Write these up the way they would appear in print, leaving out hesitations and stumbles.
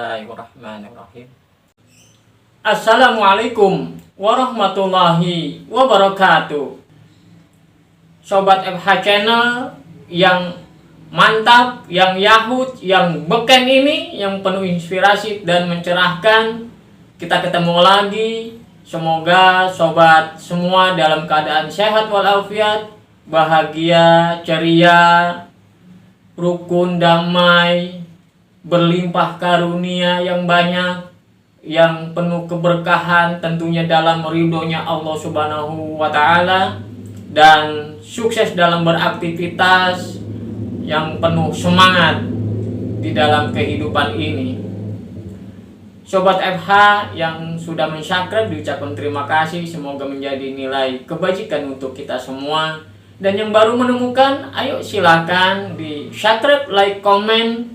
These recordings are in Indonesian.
Bismillahirrahmanirrahim. Assalamualaikum warahmatullahi wabarakatuh. Sobat FH Channel yang mantap, yang yahut, yang beken ini, yang penuh inspirasi dan mencerahkan. Kita ketemu lagi. Semoga sobat semua dalam keadaan sehat walafiat, bahagia, ceria, rukun, damai, berlimpah karunia yang banyak, yang penuh keberkahan tentunya dalam ridhonya Allah Subhanahu wa Ta'ala, dan sukses dalam beraktivitas yang penuh semangat di dalam kehidupan ini. Sobat FH yang sudah mensubscribe diucapkan terima kasih, semoga menjadi nilai kebajikan untuk kita semua. Dan yang baru menemukan, ayo silakan di subscribe, like, komen,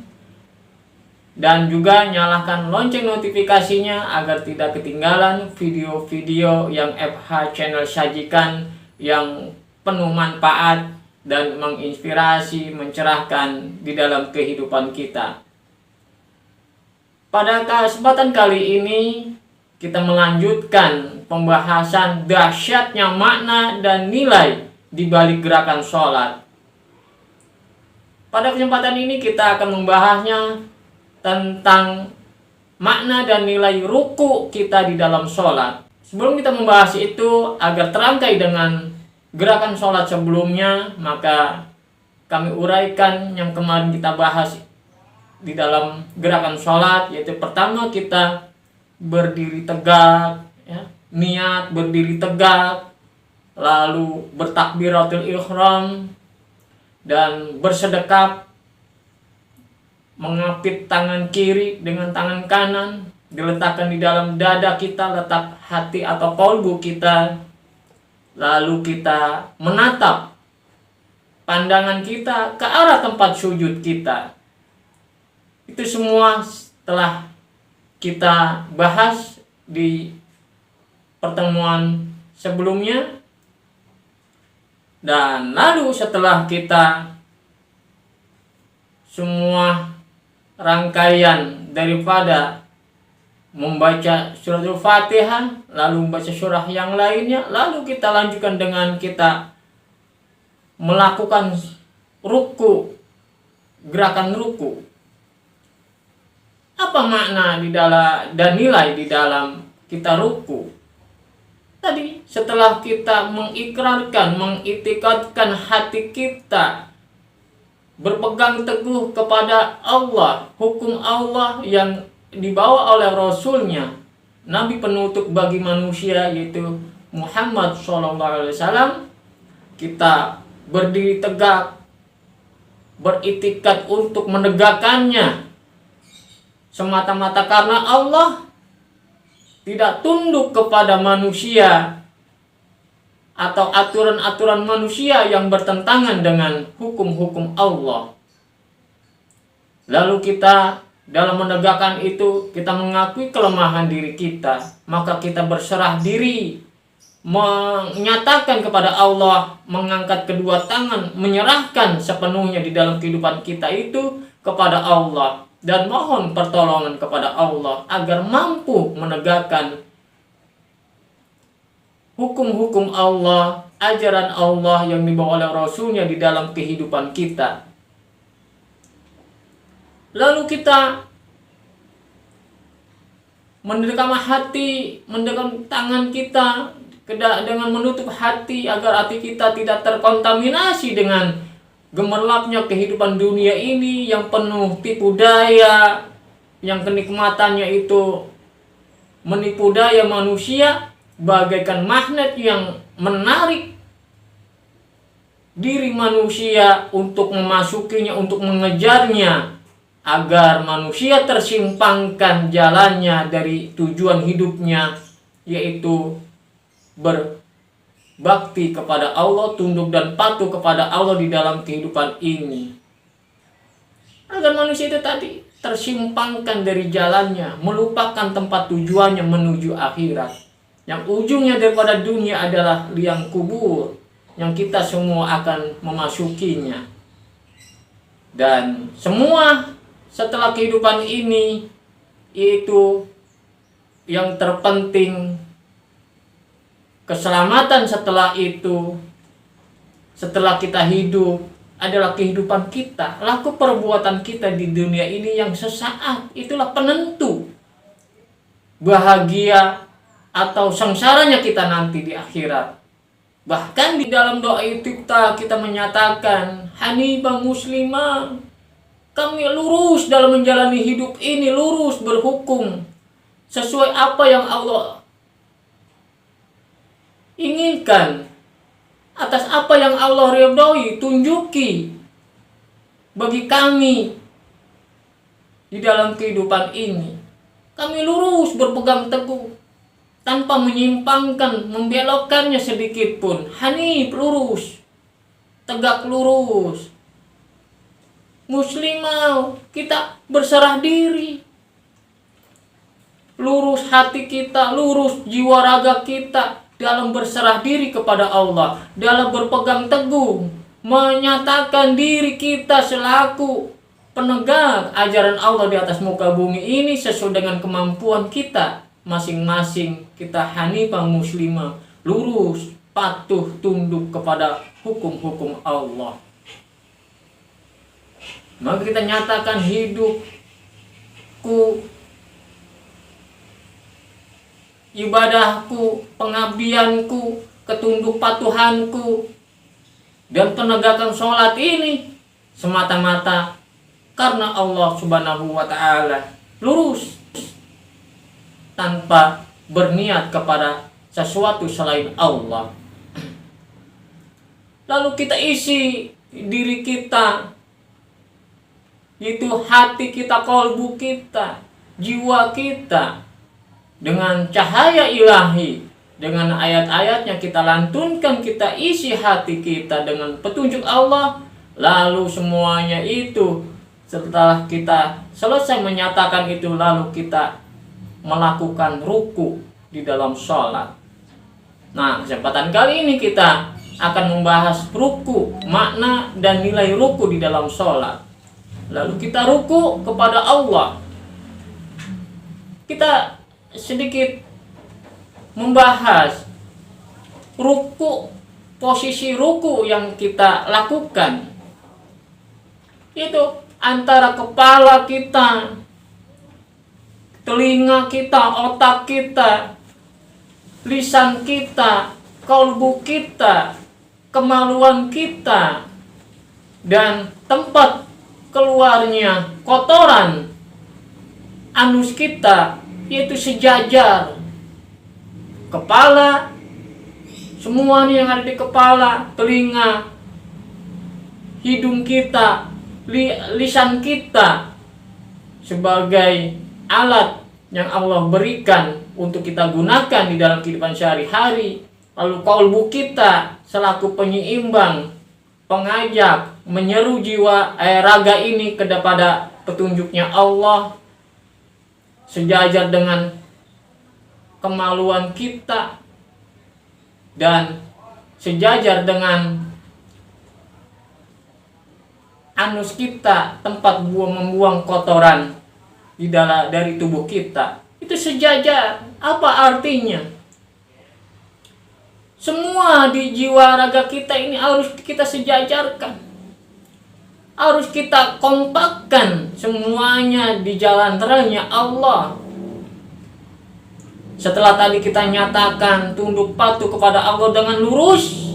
dan juga nyalakan lonceng notifikasinya agar tidak ketinggalan video-video yang FH Channel sajikan yang penuh manfaat dan menginspirasi, mencerahkan di dalam kehidupan kita. Pada kesempatan kali ini kita melanjutkan pembahasan dahsyatnya makna dan nilai di balik gerakan sholat. Pada kesempatan ini kita akan membahasnya tentang makna dan nilai ruku kita di dalam sholat. Sebelum kita membahas itu, agar terangkai dengan gerakan sholat sebelumnya, maka kami uraikan yang kemarin kita bahas di dalam gerakan sholat, yaitu pertama kita berdiri tegak, ya, niat berdiri tegak, lalu bertakbiratul ihram dan bersedekap, mengapit tangan kiri dengan tangan kanan, diletakkan di dalam dada kita, letak hati atau kolbu kita, lalu kita menatap pandangan kita ke arah tempat sujud kita. Itu semua telah kita bahas di pertemuan sebelumnya. Dan lalu setelah kita semua rangkaian daripada membaca suratul Fatihah, lalu membaca surah yang lainnya, lalu kita lanjutkan dengan kita melakukan ruku, gerakan ruku. Apa makna di dalam dan nilai di dalam kita ruku? Tadi setelah kita mengikrarkan, mengitikadkan hati kita berpegang teguh kepada Allah, hukum Allah yang dibawa oleh Rasulnya, Nabi penutup bagi manusia yaitu Muhammad SAW, kita berdiri tegak, beritikad untuk menegakkannya semata-mata karena Allah, tidak tunduk kepada manusia atau aturan-aturan manusia yang bertentangan dengan hukum-hukum Allah. Lalu kita dalam menegakkan itu, kita mengakui kelemahan diri kita, maka kita berserah diri, menyatakan kepada Allah, mengangkat kedua tangan, menyerahkan sepenuhnya di dalam kehidupan kita itu kepada Allah, dan mohon pertolongan kepada Allah agar mampu menegakkan hukum-hukum Allah, ajaran Allah yang dibawa oleh Rasulnya di dalam kehidupan kita. Lalu kita mendekam hati, mendekam tangan kita dengan menutup hati agar hati kita tidak terkontaminasi dengan gemerlapnya kehidupan dunia ini yang penuh tipu daya, yang kenikmatannya itu menipu daya manusia, bagaikan magnet yang menarik diri manusia untuk memasukinya, untuk mengejarnya, agar manusia tersimpangkan jalannya dari tujuan hidupnya, yaitu berbakti kepada Allah, tunduk dan patuh kepada Allah di dalam kehidupan ini. Agar manusia itu tadi tersimpangkan dari jalannya, melupakan tempat tujuannya menuju akhirat, yang ujungnya daripada dunia adalah liang kubur, yang kita semua akan memasukinya. Dan semua setelah kehidupan ini yaitu yang terpenting keselamatan setelah itu, setelah kita hidup, adalah kehidupan kita. Laku perbuatan kita di dunia ini yang sesaat, itulah penentu bahagia atau sengsaranya kita nanti di akhirat. Bahkan di dalam doa itu kita menyatakan, Hanifah muslimah, kami lurus dalam menjalani hidup ini, lurus berhukum sesuai apa yang Allah inginkan, atas apa yang Allah ridhoi, tunjuki bagi kami di dalam kehidupan ini. Kami lurus berpegang teguh tanpa menyimpangkan, membelokkannya sedikit pun. Hanif, lurus, tegak lurus. Muslimah, kita berserah diri. Lurus hati kita, lurus jiwa raga kita dalam berserah diri kepada Allah, dalam berpegang teguh, menyatakan diri kita selaku penegak ajaran Allah di atas muka bumi ini sesuai dengan kemampuan kita masing-masing. Kita hanifah muslimah, lurus, patuh, tunduk kepada hukum-hukum Allah. Maka kita nyatakan hidupku, ibadahku, pengabdianku, ketunduk patuhanku, dan penegakan sholat ini semata-mata karena Allah Subhanahu wa ta'ala, lurus tanpa berniat kepada sesuatu selain Allah. Lalu kita isi diri kita, yaitu hati kita, kolbu kita, jiwa kita, dengan cahaya ilahi, dengan ayat-ayatnya kita lantunkan, kita isi hati kita dengan petunjuk Allah. Lalu semuanya itu, setelah kita selesai menyatakan itu, lalu kita melakukan ruku di dalam sholat. Nah, kesempatan kali ini kita akan membahas ruku, makna dan nilai ruku di dalam sholat. Lalu kita ruku kepada Allah. Kita sedikit membahas ruku, posisi ruku yang kita lakukan. Itu antara kepala kita, telinga kita, otak kita, lisan kita, kalbu kita, kemaluan kita, dan tempat keluarnya kotoran anus kita, yaitu sejajar. Kepala, semuanya yang ada di kepala, telinga, hidung kita, lisan kita, sebagai alat yang Allah berikan untuk kita gunakan di dalam kehidupan sehari-hari. Lalu kalbu kita selaku penyeimbang, pengajak, menyeru jiwa raga ini kepada petunjuknya Allah, sejajar dengan kemaluan kita dan sejajar dengan anus kita, tempat membuang kotoran dari tubuh kita. Itu sejajar. Apa artinya? Semua di jiwa raga kita ini harus kita sejajarkan, harus kita kompakkan semuanya di jalan terangnya Allah. Setelah tadi kita nyatakan tunduk patuh kepada Allah dengan lurus,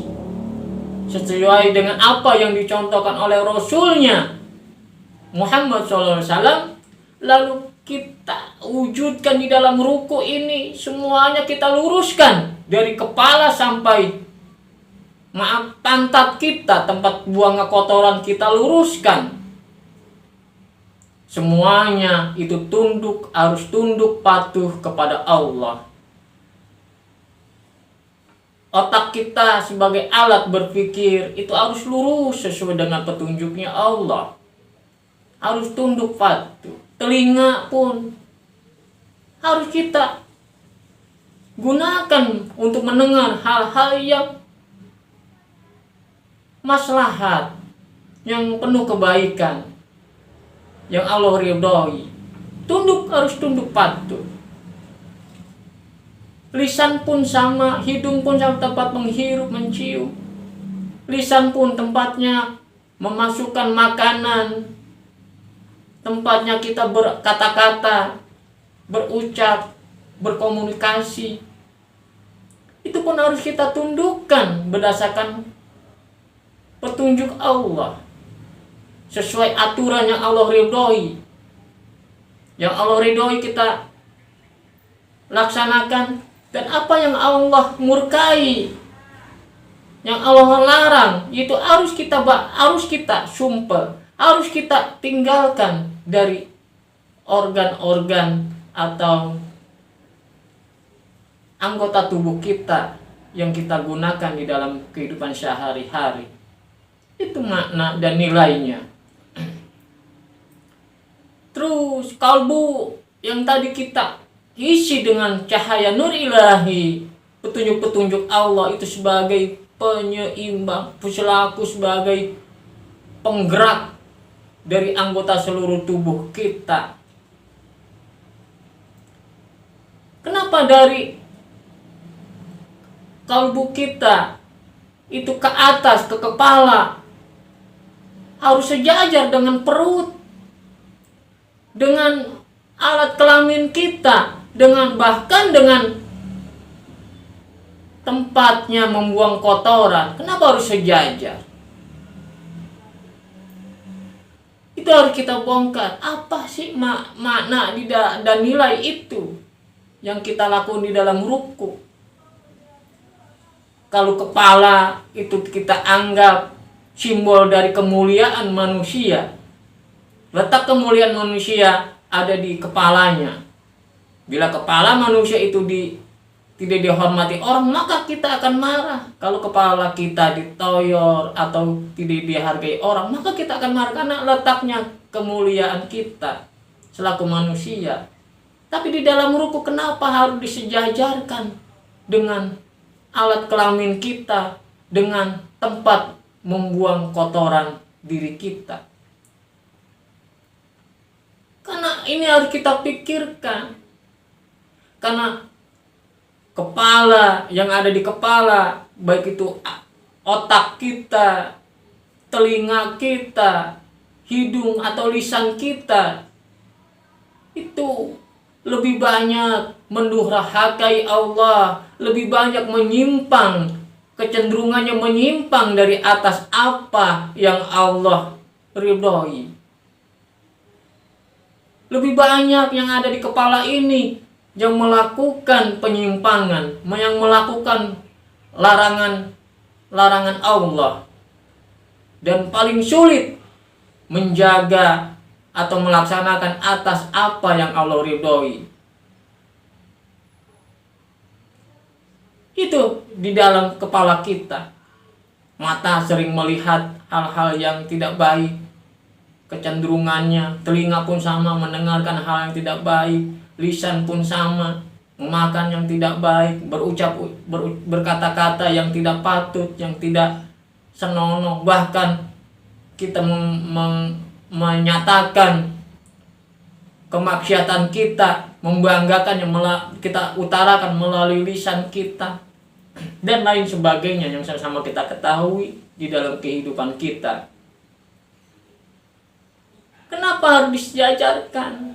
sesuai dengan apa yang dicontohkan oleh Rasulnya Muhammad SAW, lalu kita wujudkan di dalam ruku ini, semuanya kita luruskan dari kepala sampai pantat kita, tempat buang kotoran kita luruskan. Semuanya itu harus tunduk patuh kepada Allah. Otak kita sebagai alat berpikir itu harus lurus sesuai dengan petunjuknya Allah, harus tunduk patuh. Telinga pun harus kita gunakan untuk mendengar hal-hal yang maslahat, yang penuh kebaikan, yang Allah ridhoi. harus tunduk patuh. Lisan pun sama, hidung pun sama, tempat menghirup, mencium. Lisan pun tempatnya memasukkan makanan, tempatnya kita berkata-kata, berucap, berkomunikasi. Itu pun harus kita tundukkan berdasarkan petunjuk Allah, sesuai aturan yang Allah ridhoi. Yang Allah ridhoi kita laksanakan, dan apa yang Allah murkai, yang Allah larang, itu harus kita sumpah, harus kita tinggalkan dari organ-organ atau anggota tubuh kita yang kita gunakan di dalam kehidupan sehari-hari. Itu makna dan nilainya. Terus kalbu yang tadi kita isi dengan cahaya nur ilahi, petunjuk-petunjuk Allah itu sebagai penyeimbang, selaku sebagai penggerak dari anggota seluruh tubuh kita. Kenapa dari kalbu kita itu ke atas, ke kepala, harus sejajar dengan perut, dengan alat kelamin kita, bahkan dengan tempatnya membuang kotoran? Kenapa harus sejajar? Itu harus kita bongkar. Apa sih makna dan nilai itu yang kita lakukan di dalam ruku? Kalau kepala itu kita anggap simbol dari kemuliaan manusia, letak kemuliaan manusia ada di kepalanya. Bila kepala manusia itu tidak dihormati orang, maka kita akan marah. Kalau kepala kita ditoyor atau tidak dihargai orang, maka kita akan marah karena letaknya kemuliaan kita selaku manusia. Tapi di dalam ruku kenapa harus disejajarkan dengan alat kelamin kita, dengan tempat membuang kotoran diri kita? Karena ini harus kita pikirkan. Karena kepala, yang ada di kepala, baik itu otak kita, telinga kita, hidung atau lisan kita, itu lebih banyak mendurhakai Allah, lebih banyak menyimpang, kecenderungannya menyimpang dari atas apa yang Allah ridhoi. Lebih banyak yang ada di kepala ini yang melakukan penyimpangan, yang melakukan larangan Allah, dan paling sulit menjaga atau melaksanakan atas apa yang Allah ridhoi. Itu di dalam kepala kita. Mata sering melihat hal-hal yang tidak baik, kecenderungannya. Telinga pun sama, mendengarkan hal yang tidak baik. Lisan pun sama, memakan yang tidak baik, berkata-kata yang tidak patut, yang tidak senonoh. Bahkan kita menyatakan kemaksiatan kita, membanggakan yang kita utarakan melalui lisan kita, dan lain sebagainya yang sama-sama kita ketahui di dalam kehidupan kita. Kenapa harus disejajarkan?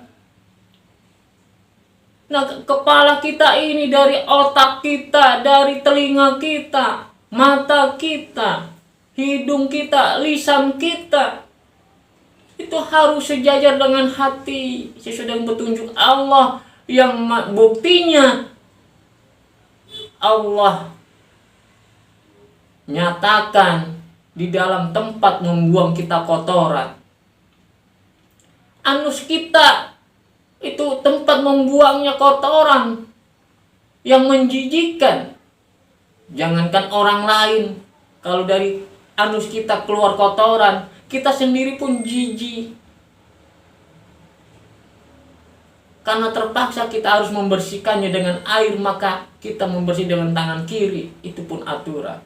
Nah, kepala kita ini dari otak kita, dari telinga kita, mata kita, hidung kita, lisan kita, itu harus sejajar dengan hati sesuai dengan petunjuk Allah, yang buktinya Allah nyatakan di dalam tempat membuang kita kotoran. Anus kita itu tempat membuangnya kotoran yang menjijikkan. Jangankan orang lain, kalau dari anus kita keluar kotoran, kita sendiri pun jijik. Karena terpaksa kita harus membersihkannya dengan air, maka kita membersih dengan tangan kiri. Itu pun aturan.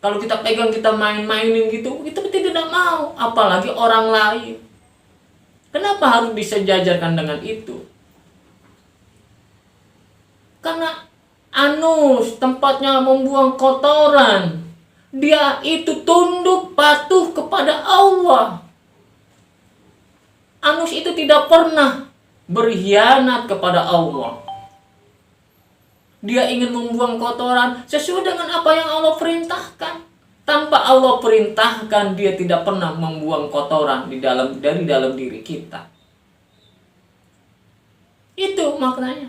Kalau kita pegang, kita main-mainin gitu, itu tidak mau. Apalagi orang lain. Kenapa harus disejajarkan dengan itu? Karena anus tempatnya membuang kotoran. Dia itu tunduk patuh kepada Allah. Anus itu tidak pernah berkhianat kepada Allah. Dia ingin membuang kotoran sesuai dengan apa yang Allah perintahkan. Tanpa Allah perintahkan, dia tidak pernah membuang kotoran dari dalam diri kita. Itu maknanya.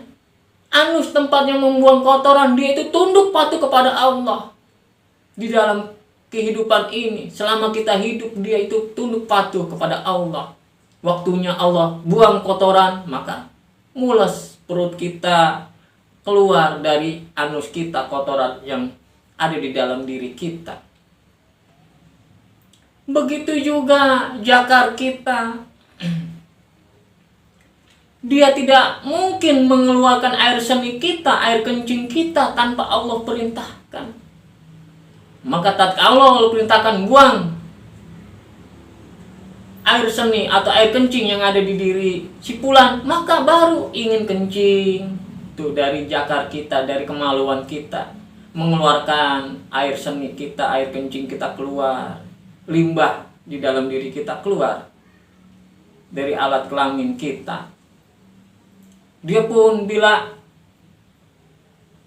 Anus tempatnya membuang kotoran, dia itu tunduk patuh kepada Allah. Di dalam kehidupan ini, selama kita hidup, dia itu tunduk patuh kepada Allah. Waktunya Allah buang kotoran, maka mules perut kita, keluar dari anus kita kotoran yang ada di dalam diri kita. Begitu juga jakar kita. Dia tidak mungkin mengeluarkan air seni kita, air kencing kita tanpa Allah perintahkan. Maka tatkala Allah perintahkan buang air seni atau air kencing yang ada di diri si fulan, maka baru ingin kencing. Tuh, dari jakar kita, dari kemaluan kita, mengeluarkan air seni kita, air kencing kita keluar, limbah di dalam diri kita keluar dari alat kelamin kita. Dia pun bila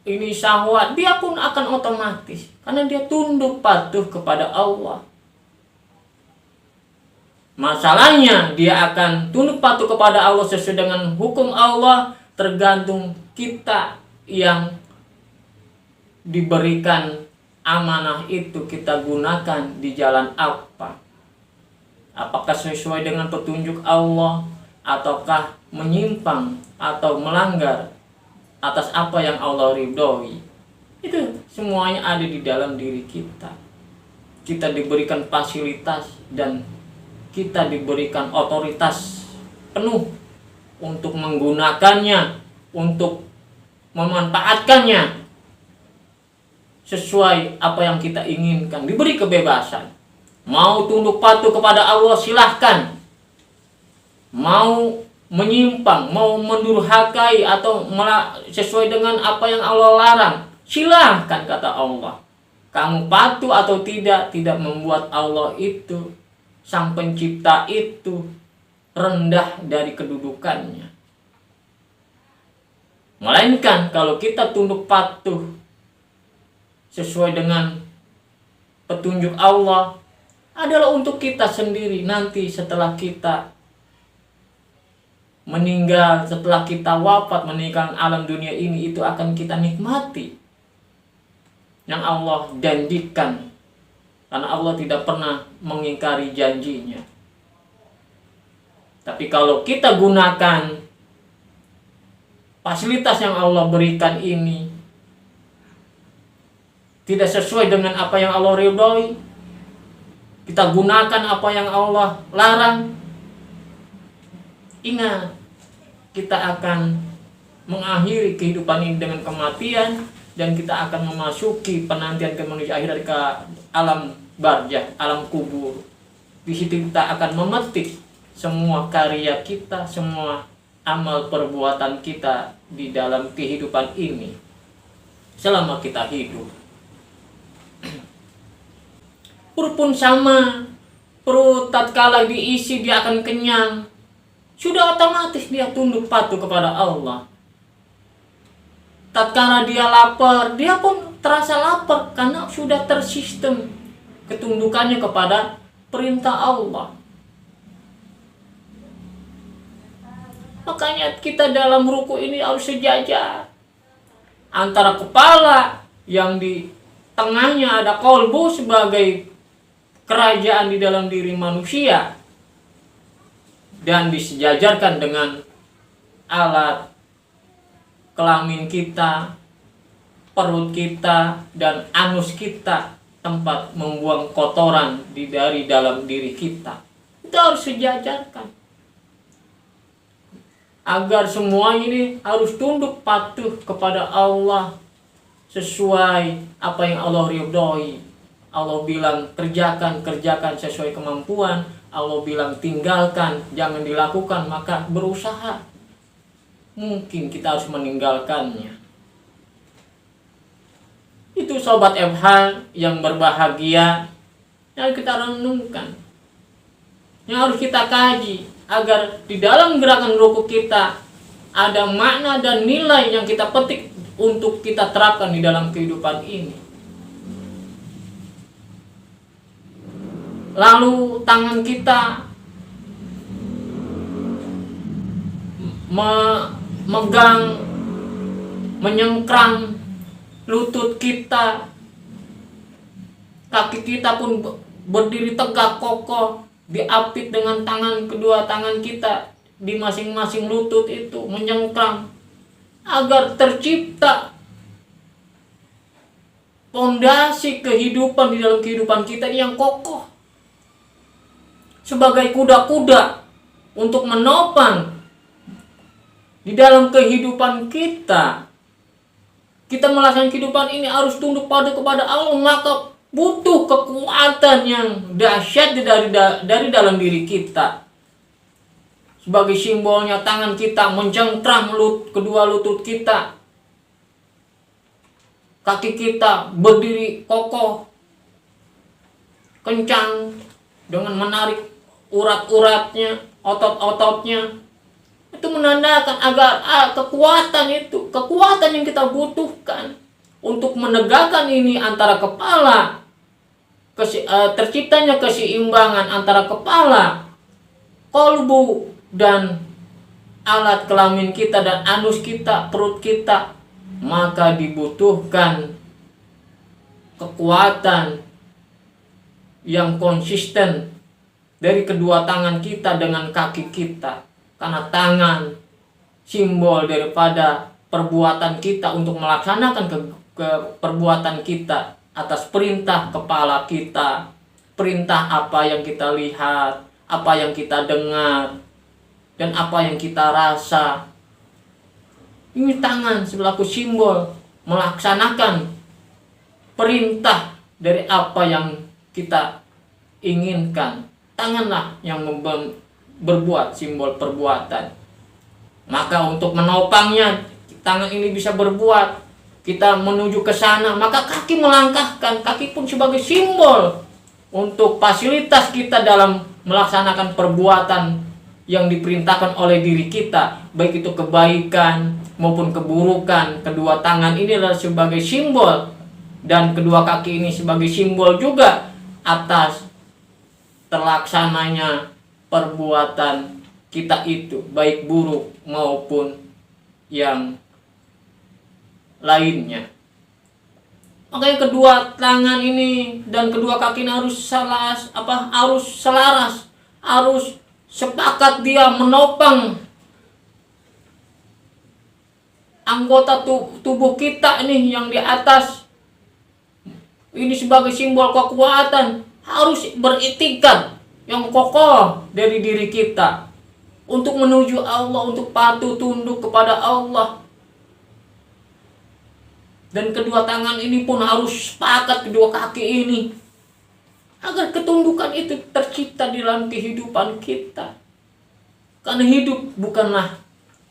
ini syahwat, dia pun akan otomatis karena dia tunduk patuh kepada Allah. Masalahnya dia akan tunduk patuh kepada Allah sesuai dengan hukum Allah, tergantung kita yang diberikan amanah itu kita gunakan di jalan apa. Apakah sesuai dengan petunjuk Allah, ataukah menyimpang atau melanggar atas apa yang Allah ridhoi. Itu semuanya ada di dalam diri kita. Kita diberikan fasilitas dan kita diberikan otoritas penuh untuk menggunakannya, untuk memanfaatkannya sesuai apa yang kita inginkan. Diberi kebebasan. Mau tunduk patuh kepada Allah, silahkan. Mau menyimpang, mau mendurhakai atau sesuai dengan apa yang Allah larang, silahkan, kata Allah. Kamu patuh atau tidak membuat Allah itu, Sang Pencipta itu, rendah dari kedudukannya. Melainkan kalau kita tunduk patuh sesuai dengan petunjuk Allah, adalah untuk kita sendiri nanti setelah kita meninggal, setelah kita wafat, meninggalkan alam dunia ini, itu akan kita nikmati yang Allah janjikan, karena Allah tidak pernah mengingkari janjinya. Tapi kalau kita gunakan fasilitas yang Allah berikan ini tidak sesuai dengan apa yang Allah ridhoi, kita gunakan apa yang Allah larang, ingat, kita akan mengakhiri kehidupan ini dengan kematian, dan kita akan memasuki penantian manusia akhirat ke alam barzah, alam kubur. Di situ kita akan memetik semua karya kita, semua amal perbuatan kita di dalam kehidupan ini selama kita hidup. Perut pun sama. Perut tatkala diisi dia akan kenyang, sudah otomatis dia tunduk patuh kepada Allah. Tatkala dia lapar, dia pun terasa lapar karena sudah tersistem ketundukannya kepada perintah Allah. Makanya kita dalam ruku ini harus sejajar. Antara kepala yang di tengahnya ada kolbu sebagai kerajaan di dalam diri manusia, dan disejajarkan dengan alat kelamin kita, perut kita, dan anus kita, tempat membuang kotoran dari dalam diri kita. Itu harus sejajarkan agar semua ini harus tunduk patuh kepada Allah sesuai apa yang Allah ridhoi. Allah bilang kerjakan sesuai kemampuan. Allah bilang tinggalkan, jangan dilakukan, maka berusaha. Mungkin kita harus meninggalkannya. Itu sobat FH yang berbahagia, yang kita renungkan, yang harus kita kaji, agar di dalam gerakan ruku kita ada makna dan nilai yang kita petik untuk kita terapkan di dalam kehidupan ini. Lalu tangan kita memegang, menyengkrang lutut kita, kaki kita pun berdiri tegak kokoh, diapit dengan kedua tangan kita di masing-masing lutut itu, menyengkrang, agar tercipta fondasi kehidupan di dalam kehidupan kita yang kokoh, sebagai kuda-kuda untuk menopang di dalam kehidupan kita. Kita melaksanakan kehidupan ini harus tunduk kepada Allah, maka butuh kekuatan yang dahsyat dari dalam diri kita. Sebagai simbolnya, tangan kita mencengkram kedua lutut kita, kaki kita berdiri kokoh, kencang, dengan menarik urat-uratnya, otot-ototnya. Itu menandakan agar kekuatan yang kita butuhkan untuk menegakkan ini antara kepala, terciptanya keseimbangan antara kepala, kolbu, dan alat kelamin kita dan anus kita, perut kita, maka dibutuhkan kekuatan yang konsisten dari kedua tangan kita dengan kaki kita. Karena tangan simbol daripada perbuatan kita untuk melaksanakan ke perbuatan kita atas perintah kepala kita, perintah apa yang kita lihat, apa yang kita dengar, dan apa yang kita rasa. Ini tangan selaku simbol melaksanakan perintah dari apa yang kita inginkan. Tanganlah yang berbuat simbol perbuatan. Maka untuk menopangnya, tangan ini bisa berbuat, kita menuju ke sana, maka kaki melangkahkan. Kaki pun sebagai simbol untuk fasilitas kita dalam melaksanakan perbuatan yang diperintahkan oleh diri kita, baik itu kebaikan maupun keburukan. Kedua tangan ini adalah sebagai simbol, dan kedua kaki ini sebagai simbol juga atas terlaksananya perbuatan kita itu, baik buruk maupun yang lainnya. Makanya kedua tangan ini dan kedua kaki ini harus selaras, harus sepakat dia menopang anggota tubuh kita nih yang di atas. Ini sebagai simbol kekuatan, harus beriktikad yang kokoh dari diri kita untuk menuju Allah, untuk patuh tunduk kepada Allah. Dan kedua tangan ini pun harus sepakat, kedua kaki ini, agar ketundukan itu tercipta di dalam kehidupan kita. Karena hidup bukanlah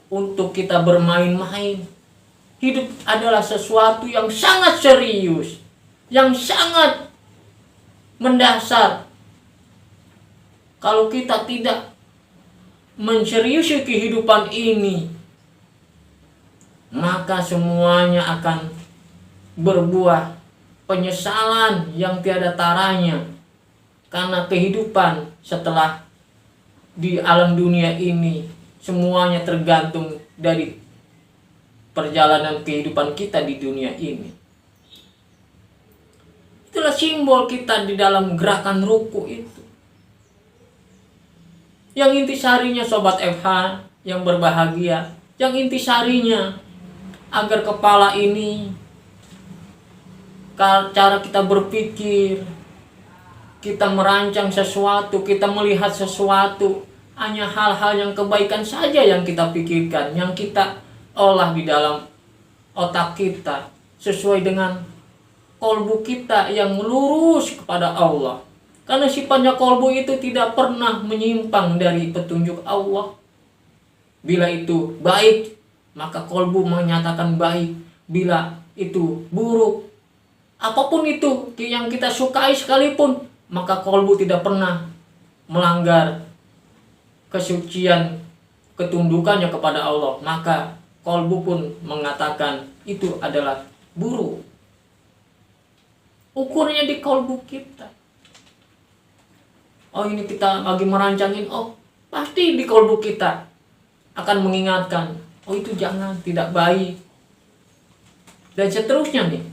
untuk kita bermain-main. Hidup adalah sesuatu yang sangat serius, yang sangat mendasar. Kalau kita tidak menseriusi kehidupan ini, maka semuanya akan berbuah penyesalan yang tiada taranya. Karena kehidupan setelah di alam dunia ini, semuanya tergantung dari perjalanan kehidupan kita di dunia ini. Itulah simbol kita di dalam gerakan ruku itu. Yang intisarinya sobat FH yang berbahagia, yang intisarinya agar kepala ini, cara kita berpikir, kita merancang sesuatu, kita melihat sesuatu, hanya hal-hal yang kebaikan saja yang kita pikirkan, yang kita olah di dalam otak kita, sesuai dengan kolbu kita yang lurus kepada Allah. Karena sifatnya kolbu itu tidak pernah menyimpang dari petunjuk Allah. Bila itu baik, maka kolbu menyatakan baik. Bila itu buruk, apapun itu yang kita sukai sekalipun, maka kolbu tidak pernah melanggar kesucian ketundukannya kepada Allah. Maka kolbu pun mengatakan itu adalah buruk. Ukurnya di kolbu kita. Oh, ini kita lagi merancangin, oh pasti di kolbu kita akan mengingatkan, oh itu jangan, tidak baik. Dan seterusnya nih,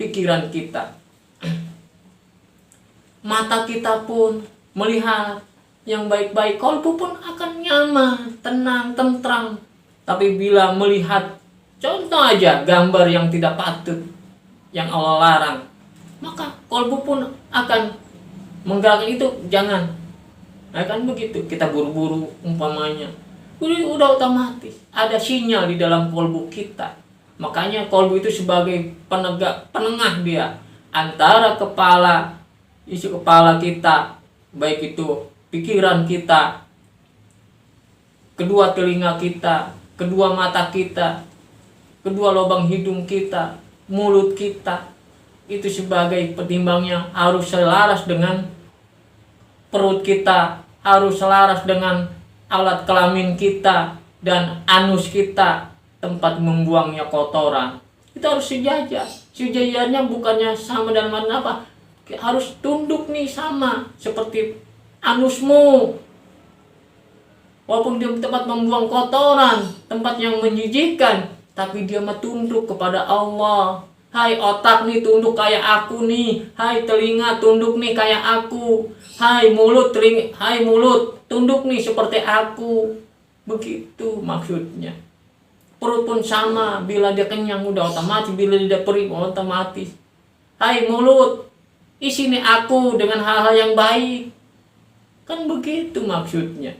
pikiran kita. Mata kita pun melihat yang baik-baik, kolbu pun akan nyaman, tenang, tentram. Tapi bila melihat, contoh aja, gambar yang tidak patut, yang Allah larang, maka kolbu pun akan menggerakkan itu, jangan. Nah kan begitu, kita buru-buru umpamanya. Udah otomatis ada sinyal di dalam kolbu kita. Makanya kolbu itu sebagai penengah dia antara isi kepala kita, baik itu pikiran kita, kedua telinga kita, kedua mata kita, kedua lubang hidung kita, mulut kita. Itu sebagai petimbangnya harus selaras dengan perut kita, harus selaras dengan alat kelamin kita dan anus kita, tempat membuangnya kotoran. Itu harus sejajar. Sejajarnya bukannya sama dalam apa? Harus tunduk nih sama seperti anusmu. Walaupun dia tempat membuang kotoran, tempat yang menjijikkan, tapi dia tunduk kepada Allah. Hai otak nih, tunduk kayak aku nih. Hai telinga, tunduk nih kayak aku. Hai mulut, tunduk nih seperti aku. Begitu maksudnya. Perut pun sama, bila dia kenyang udah otomatis, bila dia perih otomatis. Hai mulut, isi nih aku dengan hal-hal yang baik. Kan begitu maksudnya.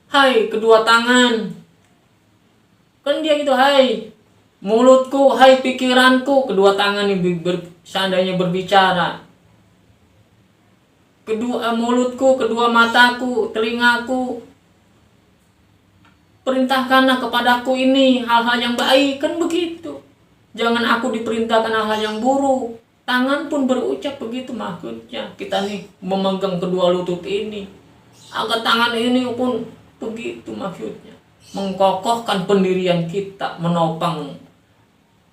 Hai kedua tangan, kan dia gitu, hai mulutku, hai pikiranku, kedua tangan ini seandainya berbicara. Kedua mulutku, kedua mataku, telingaku, perintahkanlah kepadaku ini hal-hal yang baik, kan begitu. Jangan aku diperintahkan hal-hal yang buruk. Tangan pun berucap begitu maksudnya. Kita nih memegang kedua lutut ini, agar tangan ini pun begitu maksudnya. Mengkokohkan pendirian kita, menopang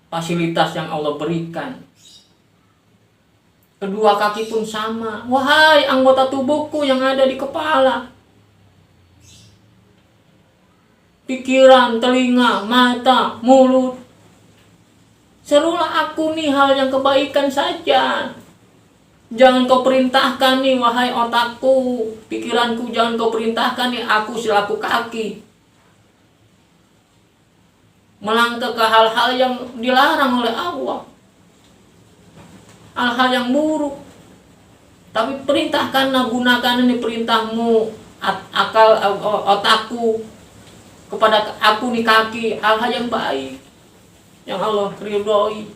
fasilitas yang Allah berikan. Kedua kaki pun sama. Wahai anggota tubuhku yang ada di kepala, pikiran, telinga, mata, mulut, serulah aku nih hal yang kebaikan saja. Jangan kau perintahkan nih wahai otakku, pikiranku, jangan kau perintahkan nih aku selaku kaki melangkah ke hal-hal yang dilarang oleh Allah, hal-hal yang buruk. Tapi perintahkanlah, gunakan ini perintahmu, akal otakku, kepada aku nih kaki, hal-hal yang baik yang Allah ridhoi.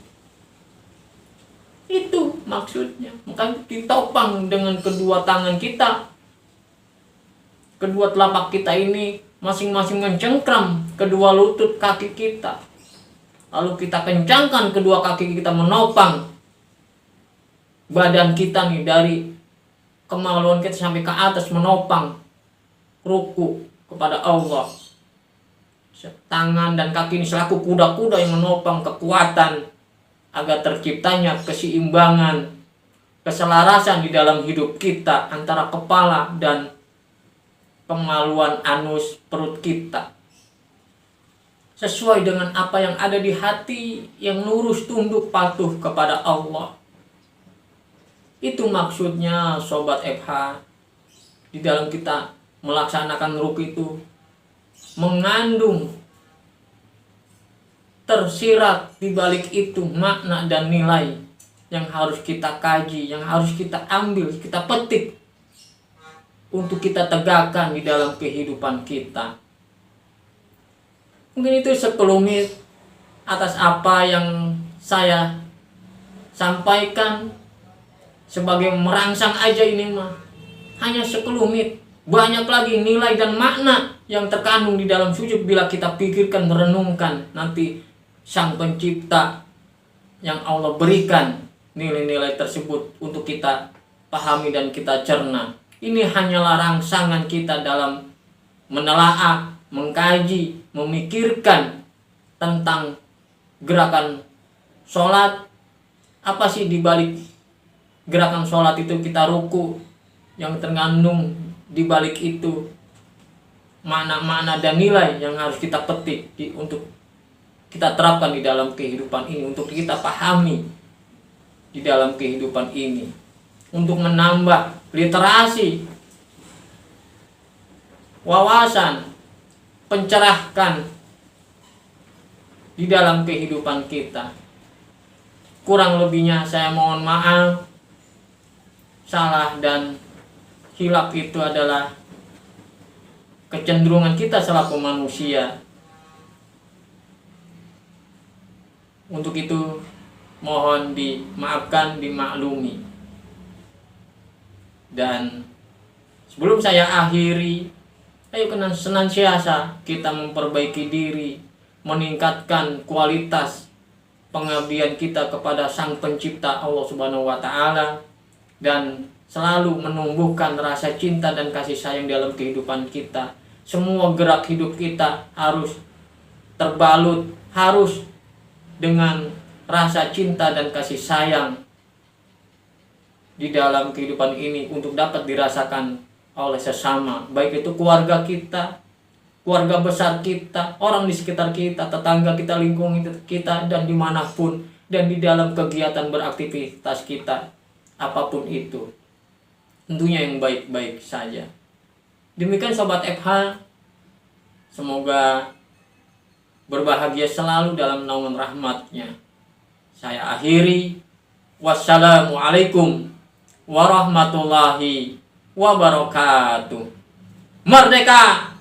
Itu maksudnya. Maka ditopang dengan kedua tangan kita, kedua telapak kita ini masing-masing mencengkram kedua lutut kaki kita. Lalu kita kencangkan kedua kaki kita menopang badan kita nih, dari kemaluan kita sampai ke atas, menopang ruku kepada Allah. Tangan dan kaki ini selaku kuda-kuda yang menopang kekuatan agar terciptanya keseimbangan, keselarasan di dalam hidup kita antara kepala dan kemaluan anus perut kita, sesuai dengan apa yang ada di hati yang lurus, tunduk, patuh kepada Allah. Itu maksudnya Sobat FH. Di dalam kita melaksanakan ruku itu mengandung, tersirat di balik itu makna dan nilai yang harus kita kaji, yang harus kita ambil, kita petik untuk kita tegakkan di dalam kehidupan kita. Mungkin itu sekelumit atas apa yang saya sampaikan sebagai merangsang aja ini mah. Hanya sekelumit. Banyak lagi nilai dan makna yang terkandung di dalam sujud bila kita pikirkan, merenungkan nanti Sang Pencipta yang Allah berikan nilai-nilai tersebut untuk kita pahami dan kita cerna. Ini hanyalah rangsangan kita dalam menelaah, mengkaji, memikirkan tentang gerakan sholat. Apa sih dibalik gerakan sholat itu? Kita ruku, yang terkandung di balik itu makna-makna dan nilai yang harus kita petik untuk kita terapkan di dalam kehidupan ini, untuk kita pahami di dalam kehidupan ini, untuk menambah literasi, wawasan, pencerahkan di dalam kehidupan kita. Kurang lebihnya saya mohon maaf. Salah dan hilaf itu adalah kecenderungan kita selaku manusia. Untuk itu mohon dimaafkan, dimaklumi. Dan sebelum saya akhiri, ayo senantiasa kita memperbaiki diri, meningkatkan kualitas pengabdian kita kepada Sang Pencipta Allah Subhanahu wa taala, dan selalu menumbuhkan rasa cinta dan kasih sayang dalam kehidupan kita. Semua gerak hidup kita harus terbalut, harus dengan rasa cinta dan kasih sayang di dalam kehidupan ini untuk dapat dirasakan oleh sesama, baik itu keluarga kita, keluarga besar kita, orang di sekitar kita, tetangga kita, lingkungan kita, dan dimanapun, dan di dalam kegiatan beraktivitas kita, apapun itu, tentunya yang baik-baik saja. Demikian Sobat FH, semoga berbahagia selalu dalam naungan rahmatnya. Saya akhiri, wassalamualaikum warahmatullahi wabarakatuh. Merdeka!